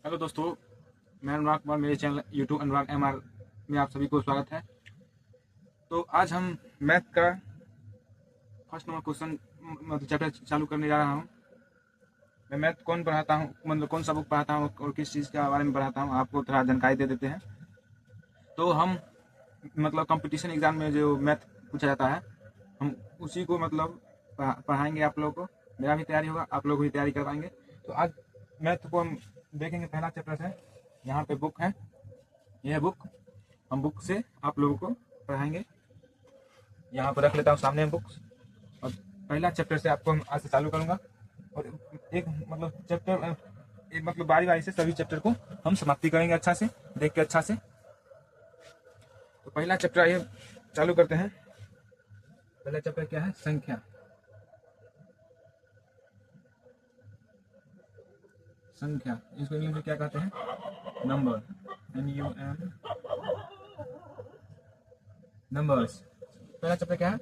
Hello दोस्तों, मैं अनुराग कुमार। मेरे चैनल यूट्यूब अनुराग MR में आप सभी को स्वागत है। तो आज हम मैथ का फर्स्ट नंबर क्वेश्चन मतलब चैप्टर चालू करने जा रहा हूँ। मैं मैथ कौन पढ़ाता हूँ, मतलब कौन सा बुक पढ़ाता हूँ और किस चीज़ के बारे में पढ़ाता हूँ, आपको थोड़ा जानकारी दे देते हैं। तो हम मतलब कंपटीशन एग्जाम में जो मैथ पूछा जाता है, हम उसी को मतलब पढ़ाएंगे आप लोगों को। मेरा भी तैयारी होगा, आप लोग भी तैयारी करवाएंगे। तो आज मैथ को हम देखेंगे। पहला चैप्टर है, यहाँ पे बुक है, यह बुक हम बुक से आप लोगों को पढ़ाएंगे। यहाँ पर रख लेता हूँ सामने बुक्स, और पहला चैप्टर से आपको हम आज से चालू करूँगा। और एक मतलब चैप्टर एक मतलब बारी बारी से सभी चैप्टर को हम समाप्ति करेंगे अच्छा से, देख के अच्छा से। तो पहला चैप्टर ये चालू करते हैं। पहला चैप्टर क्या है? संख्या। संख्या, इसको इंग्लिश में क्या कहते हैं? Number, NUM, numbers. पहला चैप्टर क्या है?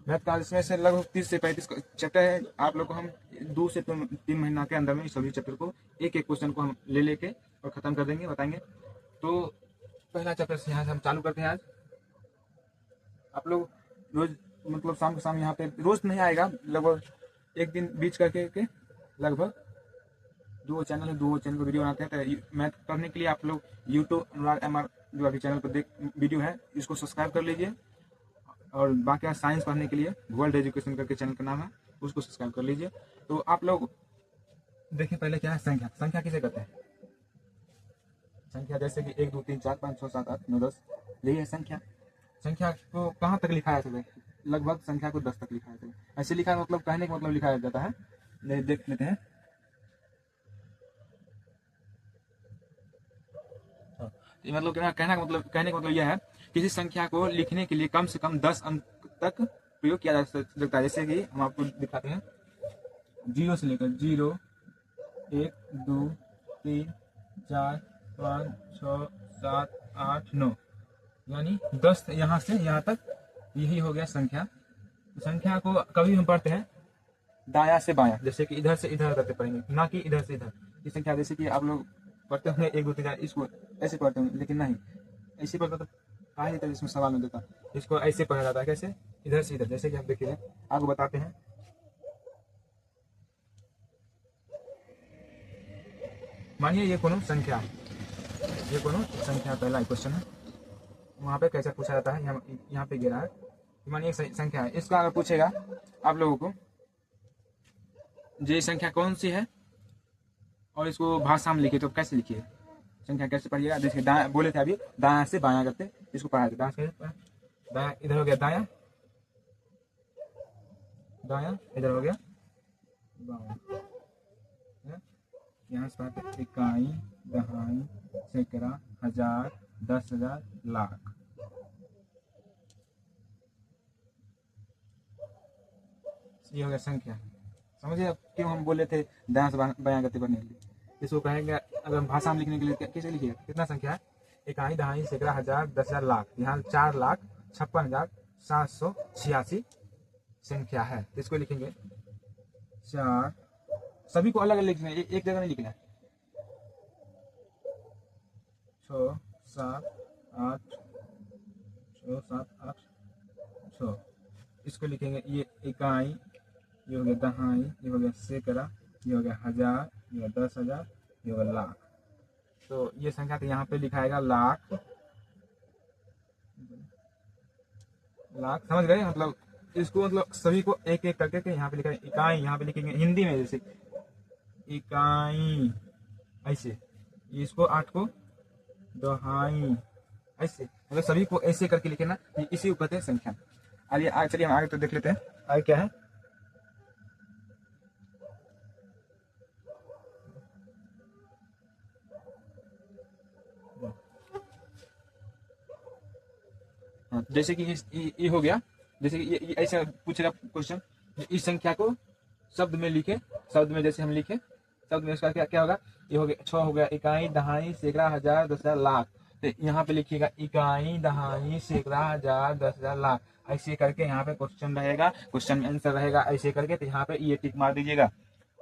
मैथ का। इसमें से लगभग 30 से 35 चैप्टर है। आप लोग को हम 2 से 3 महीना के अंदर में सभी चैप्टर को एक एक क्वेश्चन को हम ले लेके और ख़त्म कर देंगे, बताएंगे। तो पहला चैप्टर से यहाँ से हम चालू करते हैं आज। आप लोग रोज मतलब शाम को शाम यहाँ पे रोज नहीं आएगा, लगभग एक दिन बीच करके के लगभग 2 चैनल है, 2 चैनल पर वीडियो बनाते हैं। तो मैथ पढ़ने के लिए आप लोग यूट्यूब अनुराग MR जो अभी चैनल पर देख वीडियो है, इसको सब्सक्राइब कर लीजिए। और बाकी साइंस पढ़ने के लिए वर्ल्ड एजुकेशन करके चैनल का नाम है, उसको सब्सक्राइब कर लीजिए। तो आप लोग देखिए पहले क्या है संख्या। संख्या किसे कहते हैं? संख्या जैसे कि 1 2 3 4 5 6 7 8 9 10, यही है संख्या। संख्या को कहाँ तक लिखा जा सकता है? लगभग संख्या को 10 तक लिखा जा सकता है। ऐसे लिखा मतलब कहने का मतलब लिखा जाता है। देख लेते हैं। मतलब कहने का मतलब यह है, किसी संख्या को लिखने के लिए कम से कम 10 अंक तक प्रयोग किया जा सकता है। जैसे कि हम आपको दिखाते हैं, 0 से लेकर 0 1 2 3 4 5 6 7 8 9, यानी 10 यहाँ से यहाँ तक, यही हो गया संख्या। संख्या को कभी हम पढ़ते हैं दाया से बाया, जैसे कि इधर से इधर करते पढ़ेंगे, ना कि इधर से इधर। ये संख्या जैसे कि आप लोग पढ़ते होंगे 1 2 3 4, इसको ऐसे पढ़ते होंगे, लेकिन नहीं ऐसे पढ़ता तो कहा नहीं था इसमें सवाल में देता। इसको ऐसे पढ़ा जाता है। कैसे? इधर से इधर। जैसे कि हम देखिए आपको बताते हैं। मानिए ये कोनो संख्या है, ये कोनो संख्या पहला क्वेश्चन है। वहाँ पे कैसे पूछा जाता है, यहाँ पे गिरा है। मानिए संख्या है, इसका अगर पूछेगा आप लोगों को ये संख्या कौन सी है और इसको भाषा में लिखिए, तो कैसे लिखिए? संख्या कैसे पढ़िएगा? देखिए दाया बोले थे अभी, दाया से बाया करते इसको पढ़ा थे। दाया से दाया, इधर हो गया दाया, दाया इधर हो गया बाया। यहाँ से पढ़ते इकाई, दहाई, सैकड़ा, हजार, 10,000, लाख। ये हो गया संख्या। समझिए क्यों हम बोले थे दाया से बाया करते पढ़ने के लिए? इसको कहेंगे अगर हम भाषा में लिखने के लिए कैसे लिखिएगा? कितना संख्या है? इकाई, दहाई, सैकड़ा, हजार, 10,000, लाख। यहाँ 4,56,786 संख्या है। तो इसको लिखेंगे 4, सभी को अलग अलग लिखना है, एक जगह नहीं लिखना है। 6 7 8 6 7 8 6, इसको लिखेंगे। ये इकाई, ये हो गया दहाई, ये हो गया सैकड़ा, ये हो गया हजार, ये हो गया 10,000, ये हो गया लाख। तो ये संख्या तो यहाँ पे लिखाएगा लाख। लाख समझ गए? मतलब इसको मतलब सभी को एक एक करके यहाँ पे लिखा है। इकाई यहाँ पे लिखेंगे हिंदी में, जैसे इकाई ऐसे, इसको 8 को दहाई ऐसे, मतलब सभी को ऐसे करके लिखे ना, इसी को कहते हैं संख्या। आइए चलिए हम आगे तो देख लेते हैं आगे क्या है। जैसे कि ये हो गया, जैसे कि ये ऐसा पूछेगा क्वेश्चन, इस संख्या को शब्द में लिखे। शब्द में जैसे हम लिखे, शब्द में इसका क्या क्या होगा? ये हो गया 6 हो गया इकाई, दहाई, सैकड़ा, हजार, 10,000, लाख। तो यहाँ पे लिखिएगा इकाई, दहाई, सैकड़ा, हजार, 10,000, लाख। ऐसे करके यहाँ पे क्वेश्चन रहेगा, क्वेश्चन में आंसर रहेगा ऐसे करके। तो यहाँ पे ये टिक मार दीजिएगा।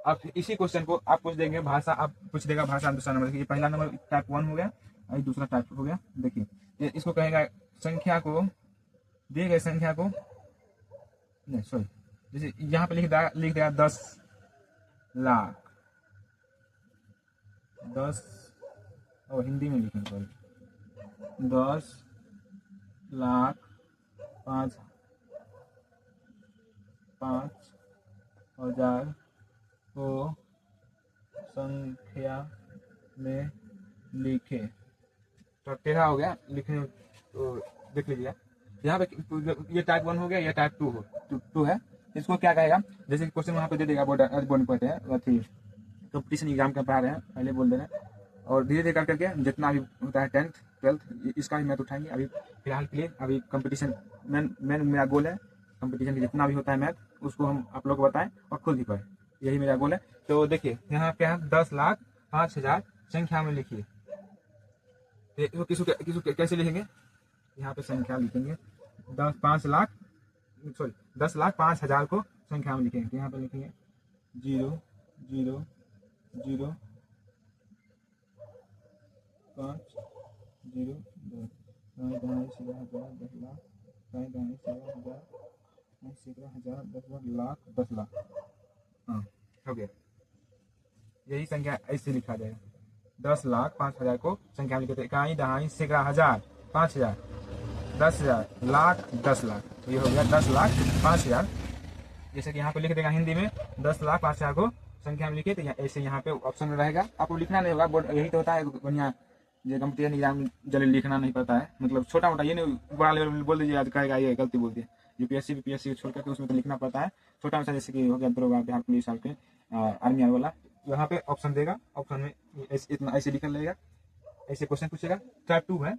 आप इसी क्वेश्चन को आप पूछ देंगे भाषा, आप पूछ देगा भाषा दूसरा नंबर। ये पहला नंबर टाइप 1 हो गया और ये दूसरा टाइप हो गया। देखिए ये इसको कहेगा संख्या को, दिए गए संख्या को, नहीं सॉरी, जैसे यहाँ पे लिख देगा 10 लाख, 10 और हिंदी में लिखेंगे सॉरी, 10 लाख 5,000 को संख्या में लिखे। तो 13 हो गया लिखने, तो देख लीजिए यहाँ पे ये टाइप 1 हो गया, ये टाइप 2 है। इसको क्या कहेगा, जैसे क्वेश्चन वहाँ पे दे देगा, बोर्ड पढ़ते हैं अथी कंपटीशन एग्जाम का पढ़ा रहे हैं, पहले बोल दे रहे हैं। और धीरे धीरे करके जितना भी होता है 10th 12th इसका भी मैथ उठाएंगे। अभी फिलहाल के लिए अभी कंपटीशन मेन मेरा गोल है, कंपटीशन जितना भी होता है मैथ उसको हम आप लोग को बताएं और खुद ही पढ़ें, यही मेरा गोल है। तो देखिए यहाँ पे है 10,05,000 संख्या में लिखिए। तो किसको कैसे लिखेंगे, यहाँ पे संख्या लिखेंगे 10,05,000 को संख्या में लिखेंगे। तो यहाँ पे लिखेंगे 0 0 0 5 0 2 10 लाख। हाँ हो गया, यही संख्या ऐसे लिखा जाएगा। 10,05,000 को संख्या में लिखे थे, इकाई दहाई सैकड़ा हजार 5,000 10,000 लाख 10 लाख, तो ये हो गया 10,05,000। जैसे कि यहाँ पे लिख देगा हिंदी में 10,05,000 को संख्या में लिखे, तो ऐसे यहाँ पे ऑप्शन में रहेगा, आपको लिखना नहीं होगा। बोर्ड यही तो होता है बढ़िया, ये कंपटीशन एग्जाम जल्दी लिखना नहीं पड़ता है, मतलब छोटा मोटा, ये नहीं बड़ा लेवल में बोल दीजिए आज कहेगा ये गलती बोल दिया। यूपीएससी बीपीएससी छोड़ करके उसमें तो लिखना पड़ता है छोटा मोटा, जैसे कि हो गया दरोगा, बिहार पुलिस के आर्मी वाला। यहाँ पे ऑप्शन देगा, ऑप्शन में इतना ऐसे लिखा रहेगा, ऐसे क्वेश्चन पूछेगा। टाइप 2 है,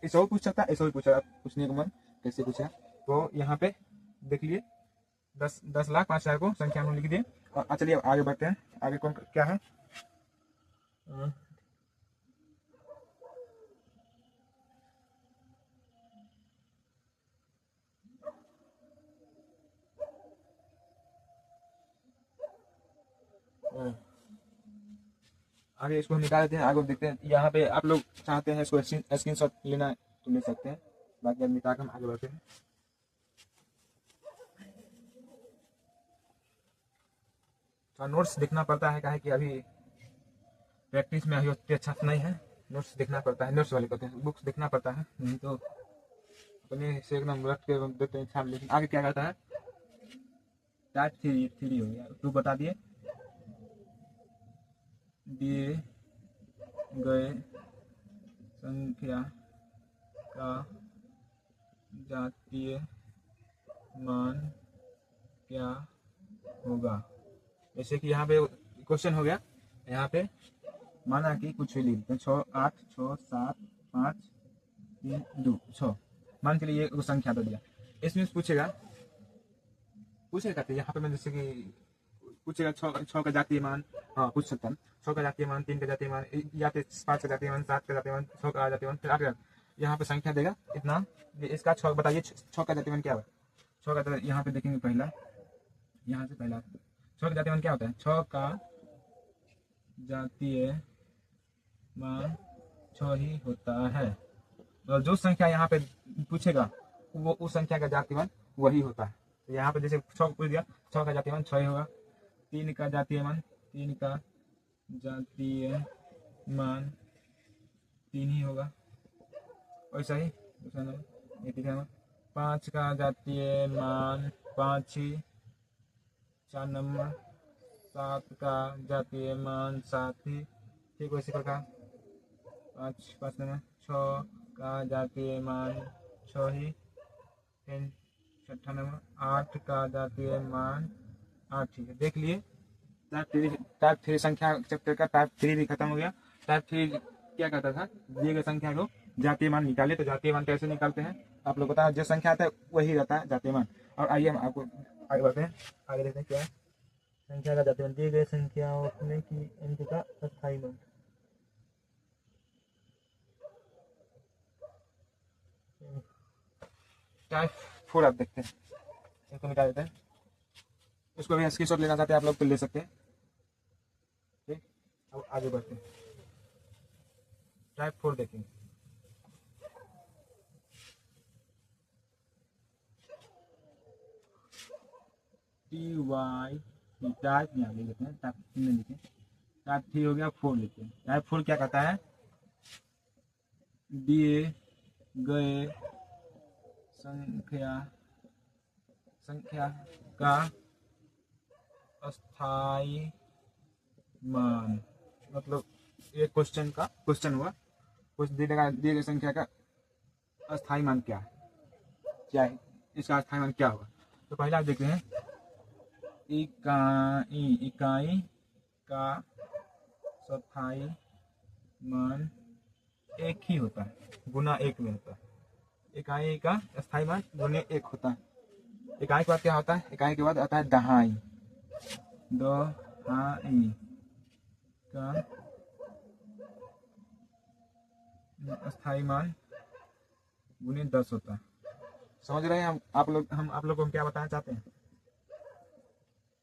ऐसा भी पूछ सकता है, ऐसा भी पूछेगा, पूछने का मन कैसे पूछेगा। तो यहाँ पे देख लिए 10,05,000 को संख्या में लिख दिए। और चलिए आगे बढ़ते हैं, आगे कौन क्या है। आगे इसको हम निकाल देते हैं, आगे देखते हैं। यहाँ पे आप लोग चाहते हैं इसको स्क्रीनशॉट लेना तो ले सकते हैं, बाकी अब निकाल कर हम आगे बढ़ते हैं। तो नोट्स देखना पड़ता है, काहे कि अभी प्रैक्टिस में अभी उतनी अच्छा नहीं है, नोट्स देखना पड़ता है, नोट्स वाले कहते हैं, बुक्स देखना पड़ता है, नहीं तो अपने से एकदम रट के देते हैं छाप। लेकिन आगे क्या कहता है, टाइप 3 हो गया, 2 बता दिए गए संख्या का जातीय मान क्या होगा। जैसे कि यहाँ पे क्वेश्चन हो गया, यहाँ पे माना कि कुछ भी लिख दें 6 8 6 7 5 3 2 6, मान के लिए ये संख्या दे दिया। इसमें पूछेगा यहाँ पे मैं जैसे कि पूछेगा 6 का जातीय मान, हाँ पूछ सकता है 6 का जातीय मान, 3 का जातीय मान, या फिर 5 का जातीय मान, 7 का जातीय मान, 6 का जातीय मान, फिर 8 का। यहाँ पे संख्या देगा इतना, इसका 6 बताइए 6 का जातीय मान क्या है। 6 का जातीय यहाँ पे देखेंगे, पहला यहाँ से पहला 6 का जातीय मान क्या होता है। 6 का जातीय मान 6 ही होता है। तो जो संख्या यहाँ पे पूछेगा वो उस संख्या का जातीय मान वही होता है। तो यहाँ पे जैसे 6 पूछ दिया, 6 का जातीय मान 6 ही होगा। 3 का जातीय मान 3 ही होगा, वैसा ही दूसरा नंबर, ये तीसरा नंबर। 5 का जातीय मान 5 ही, 4 नंबर। 7 का जातीय मान 7 ही, ठीक वैसे प्रकार 5 नंबर। 6 का जातीय मान 6 ही, फिर 6ठा नंबर। 8 का जातीय मान 8, ठीक है देख लिए। टाइप 3 संख्या चैप्टर का टाइप 3 भी खत्म हो गया। टाइप 3 क्या कहता था, दिए गए संख्या को जातीय मान निकाले। तो जातीय मान कैसे निकालते हैं आप लोग बताया, जो संख्या आता है वही रहता है जातीय मान। और आइए हम आपको आगे बढ़ते हैं, आगे देखते हैं क्या है संख्या का जातीय मान। दिए गए संख्याओं में की अंक का अस्थायी मान। टाइप 4 आप देखते हैं, इसको निकाल देते हैं। इसको भी स्क्रीनशॉट लेना चाहते हैं आप लोग तो ले सकते हैं। अब आगे बढ़ते हैं, टाइप 4 देखेंगे। टी वाई टाइप यहाँ ले लेते हैं, टाइप 3 लिखे, टाइप 3 हो गया, 4 लिखते हैं। टाइप 4 क्या कहता है, दिए गए संख्या का अस्थाई मान, मतलब ये क्वेश्चन हुआ, कुछ दिए गए संख्या का अस्थाई मान क्या है, इसका अस्थाई मान क्या होगा। तो पहला देखते हैं, इकाई का अस्थाई मान एक ही होता है, गुना एक में होता है। इकाई का अस्थाई मान गुने एक होता है। इकाई के बाद क्या होता है, इकाई के बाद आता है दहाई, दहाई का अस्थाई मान गुने 10 होता है। समझ रहे हैं आप लोग, हम आप लोग को क्या बताना चाहते हैं,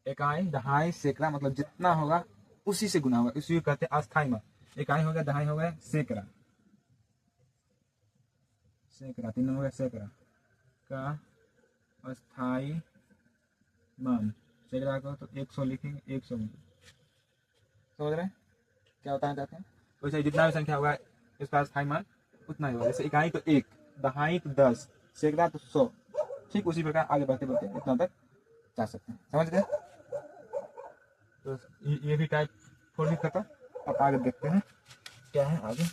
इकाई दहाई सैकड़ा, मतलब जितना होगा उसी से गुना होगा, इसी को कहते हैं अस्थाई मान। इकाई हो गया, दहाई हो गया, सैकड़ा, तीन नंबर का सैकड़ा का अस्थाई मान, सैकड़ा को तो 100 लिखेंगे, 100 में समझ रहे हैं क्या बताना चाहते हैं। वैसे जितना भी संख्या होगा इसका अस्थाई मान उतना ही होगा। जैसे इकाई तो 1, दहाई तो 10, सैकड़ा तो 100, ठीक उसी प्रकार आगे बढ़ते बढ़ते इतना तक जा सकते हैं। समझ गए। तो ये भी टाइप 4 भी खत्म। अब आगे देखते हैं क्या है आगे।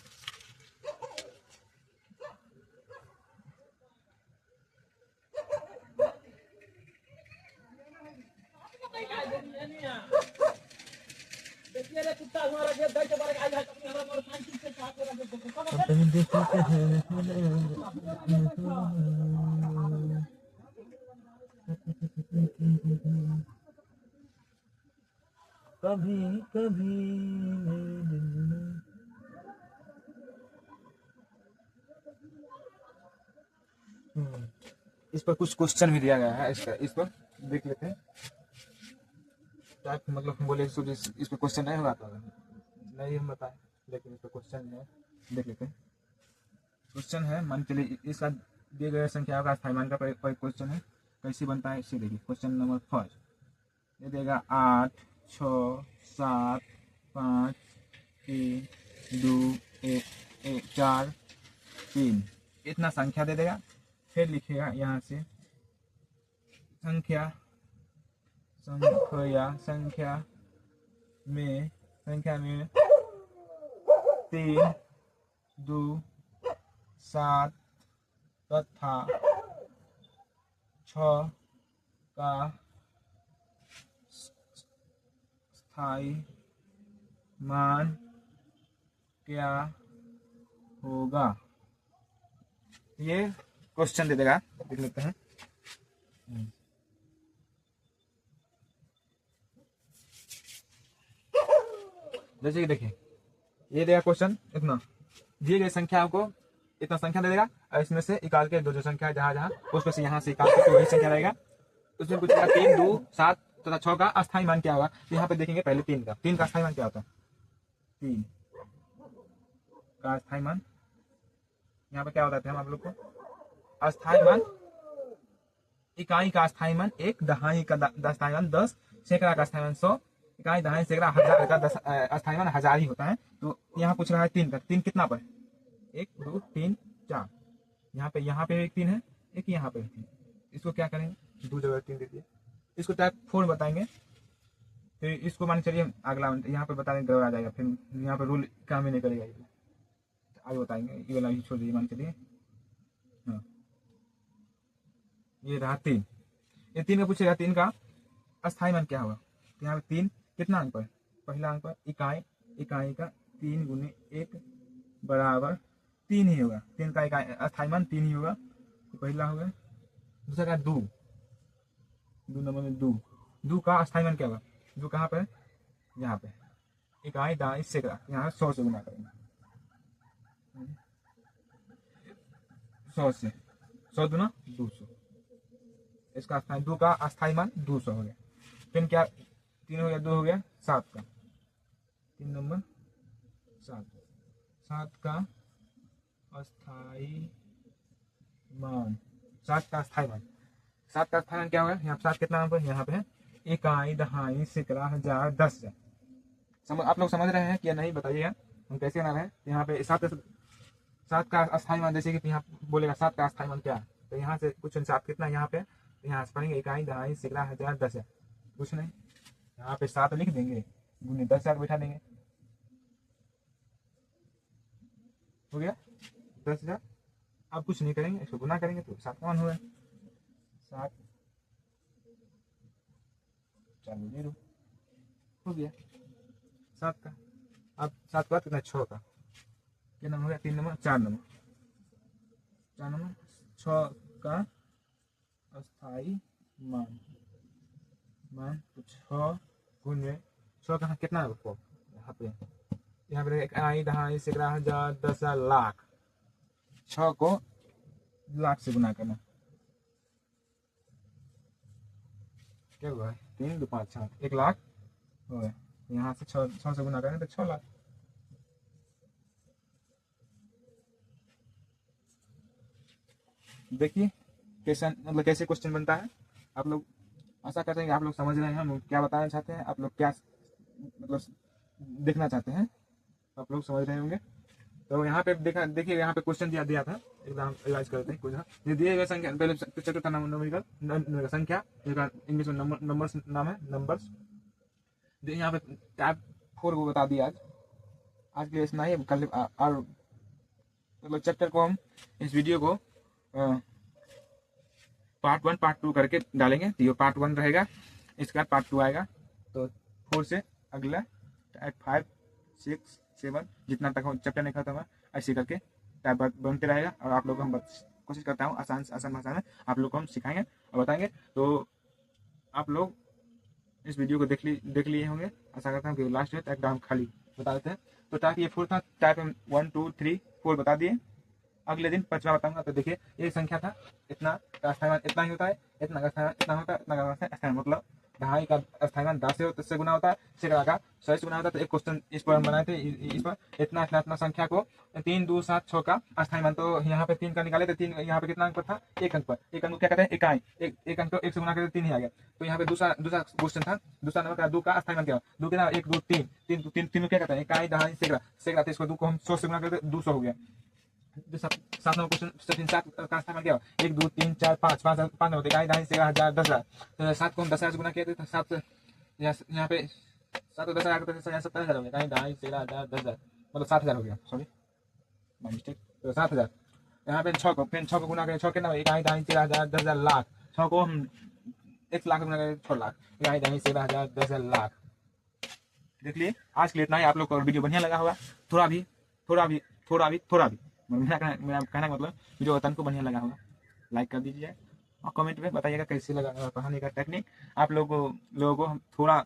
कभी कभी इस पर कुछ क्वेश्चन भी दिया गया है, इस पर देख लेते हैं। टाइप मतलब हम बोले इस पर क्वेश्चन नहीं होगा तो नहीं हम बताएं, लेकिन इस पर क्वेश्चन है, देख लेते हैं। क्वेश्चन है, मान चलिए इसका दिए गए संख्या का अस्थाई मान का क्वेश्चन है, कैसे बनता है इसे देखिए। क्वेश्चन नंबर फर्स्ट ये देगा 8 6 7 5 3 2 1 4 3, इतना संख्या दे देगा। फिर लिखेगा यहाँ से संख्या में 3 2 7 तथा 6 का स्थाई मान क्या होगा। ये क्वेश्चन दे देगा, देख लेते हैं। जैसे कि देखिए ये देगा क्वेश्चन, इतना दिए गए संख्या को इतना संख्या दे देगा, और इसमें से निकाल के जो संख्या जहां जहां उसमें से यहाँ से निकाल के वही संख्या रहेगा। उसमें कुछ 3 2 7 तथा 6 का अस्थाई मान क्या होगा। तो यहाँ पे देखेंगे पहले 3 का अस्थाई मान क्या होता है। 3 का अस्थाई मान यहाँ पे क्या होता है, हम आप लोग को अस्थाई मान, इकाई का अस्थाई मान 1, दहाई का अस्थाई मान 10, सैकड़ा का अस्थाई मान 100, इकाई दहाई सैकड़ा हजार का अस्थाई मान 1000 ही होता है। तो यहाँ पूछ रहा है 3 का, 3 कितना पर, 1 2 3 4, यहाँ पे एक 3 है, एक यहाँ पे 3, इसको क्या करेंगे 2 जगह 3 दे दिए। इसको टाइप 4 बताएंगे। फिर इसको मान चलिए अगला यहाँ पे बता देंगे, आ जाएगा, फिर यहाँ पे रूल काम ही नहीं करेगा, ये आगे बताएंगे। ये वाला भी छोड़ दीजिए, मान चलिए हाँ ये रहा 3, ये 3 का पूछेगा 3 का अस्थाई मान क्या होगा। तो यहाँ पे 3 कितना अंक पर, पहला अंक पर इकाई का 3 गुने 1 बराबर 3 ही होगा। 3 का इकाई अस्थाई मान 3 ही होगा, तो पहला हो गया। दूसरा का 2 नंबर में 2 का अस्थाई मान क्या होगा। 2 कहाँ पर, यहाँ पे इकाई दहाई सैकड़ा, यहाँ 100 से गुना करेंगे, 100 से 100 दूना 200, इसका अस्थाई 2 का अस्थाई मान 200 हो गया। फिर क्या 3 हो गया, 2 हो गया 7 का, 3 नंबर 7, 7 का अस्थाई मान, 7 का अस्थाई मान, 7 का अस्थाई मान क्या होगा? यहाँ पे 7 कितना नंबर यहाँ पे है? इकाई, दहाई, सैकड़ा, हजार, 10,000। आप लोग समझ रहे हैं कि नहीं बताइएगा हम कैसे बना रहे हैं। यहाँ पे 7 का अस्थाई मान, जैसे कि यहाँ बोलेगा 7 का अस्थाई मान क्या है, तो यहाँ से कुछ 7 कितना यहाँ पे, यहाँ से पढ़ेंगे इकाई, दहाई, सैकड़ा, हजार, 10,000, कुछ नहीं, यहाँ पे 7 लिख देंगे, गुने 10,000 बैठा देंगे, हो गया 10,000। अब कुछ नहीं करेंगे, इसको गुना करेंगे तो 7 का मान हुआ 7 4 0 हो गया 7 का। अब 7 के बाद कितना? 6 का, क्या नंबर हो गया? 3 नंबर 4 नंबर 6 का अस्थाई मान, तो 6 गुने 6 का कितना है? यहाँ पे इकाई, दहाई, सैकड़ा, हजार, 10,000, लाख। 6 को लाख से गुना करना, क्या हुआ? 3 2 5 6, 1 लाख हो गया। यहाँ से 6 से गुना करें तो 6 लाख। देखिए कैसे मतलब कैसे क्वेश्चन बनता है। आप लोग आशा करते हैं कि आप लोग समझ रहे हैं हम क्या बताना चाहते हैं, आप लोग क्या मतलब देखना चाहते हैं, आप लोग समझ रहे होंगे। तो यहाँ पे देखिए यहाँ पे क्वेश्चन दिया था, एग्जाम रिवाइज करते हैं। कुछ ये दिए गए संख्या, पहले चैप्टर का नाम नंबरिकल संख्या, इंग्लिश में नंबर्स नाम है, नंबर्स। यहाँ पे टाइप 4 को बता दिया। आज के लिए इतना ही। कल और मतलब चैप्टर को हम इस वीडियो को पार्ट 1 पार्ट 2 करके डालेंगे। तो ये पार्ट 1 रहेगा, इसके बाद पार्ट 2 आएगा। तो 4 से अगला टाइप 5 6 7 जितना तक चैप्टर नहीं खत्म है, ऐसे करके टाइप बनते रहेगा। और आप लोग को हम कोशिश करता हूँ आसान भाषा में आप लोग को हम सिखाएंगे और बताएंगे। तो आप लोग इस वीडियो को देख लिए होंगे, आशा करता हूँ कि लास्ट में एकदम खाली बता देते हैं। तो टाइप ये 4 था, टाइप 1 2 3 4 बता दिए। अगले दिन 5वां बताऊंगा। तो देखिए ये संख्या था, इतना का अस्थायमान इतना ही होता है, इतना का अस्थायमान इतना होता है, इतना का अस्थायमान मतलब ढाई का अस्थायमान 10 से गुना होता है, सैकड़ा का 100 से गुना होता है। तो एक क्वेश्चन इस पर हम बनाए थे, इस पर इतना संख्या को 3 2 7 6 का अस्थायमान। तो यहाँ पे 3 का निकाले थे, 3 यहाँ पे कितना अंक पर था? 1 अंक पर। 1 अंक को क्या कहते हैं? इकाई। एक अंक को 1 से गुना करते 3 ही आ गया। तो यहाँ पे दूसरा क्वेश्चन था, दूसरा नंबर का 2 का अस्थायमान क्या? 2 कितना? 1 2 3 तीन क्या कहते हैं? इकाई, दहाई, सैकड़ा। तो इसको 2 को हम 100 से गुना करते 200 हो गया। 7 नंबर क्वेश्चन 7 का अस्थायमान क्या? 1 2 3 4 5 नंबर इकाई, दहाई, सैकड़ा, हजार, 10,000। तो 7 को हम 10,000 से गुना किए थे, तो 7 यहाँ पे 7 को 10,000 करते 70,000 हो गया। इकाई, दहाई, सैकड़ा, हजार, 10,000 मतलब 7,000 हो गया। Sorry my mistake. तो 7,000 यहाँ पे 6 को गुना करें, 6 कितना? इकाई, दहाई, सैकड़ा, हजार, 10,000, लाख। 6 को हम 1 लाख गुना करें 6 लाख। इकाई, दहाई, सैकड़ा, हजार, 10,000, लाख। देख लिए आज के लिए इतना ही। आप लोग को वीडियो बढ़िया लगा होगा, थोड़ा भी मेरा कहना का मतलब वीडियो तन को बढ़िया लगा होगा, लाइक कर दीजिए और कमेंट में बताइएगा कैसे लगा पढ़ाने का टेक्निक। आप लोगों को हम थोड़ा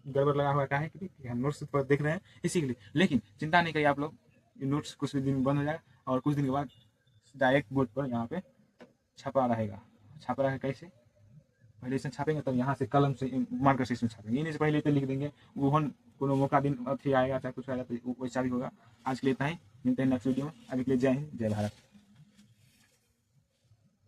गड़बड़ लगा हुआ है कि हम नोट्स पर देख रहे हैं इसी के लिए, लेकिन चिंता नहीं करिए आप लोग, ये नोट्स कुछ भी दिन बंद हो जाएगा और कुछ दिन के बाद डायरेक्ट बोर्ड पर यहाँ पे छपा रहेगा। कैसे? पहले इसमें छापेंगे तब यहाँ से कलम से मार्कर से इसमें छापेंगे, इन्हीं से पहले तो लिख देंगे। वो कोनो मौका दिन अथी आएगा चाहे कुछ आएगा तो वैसा भी होगा। आज के लिए इतना ही, मिलते हैं नेक्स्ट वीडियो में। अभी के लिए जय हिंद, जय भारत।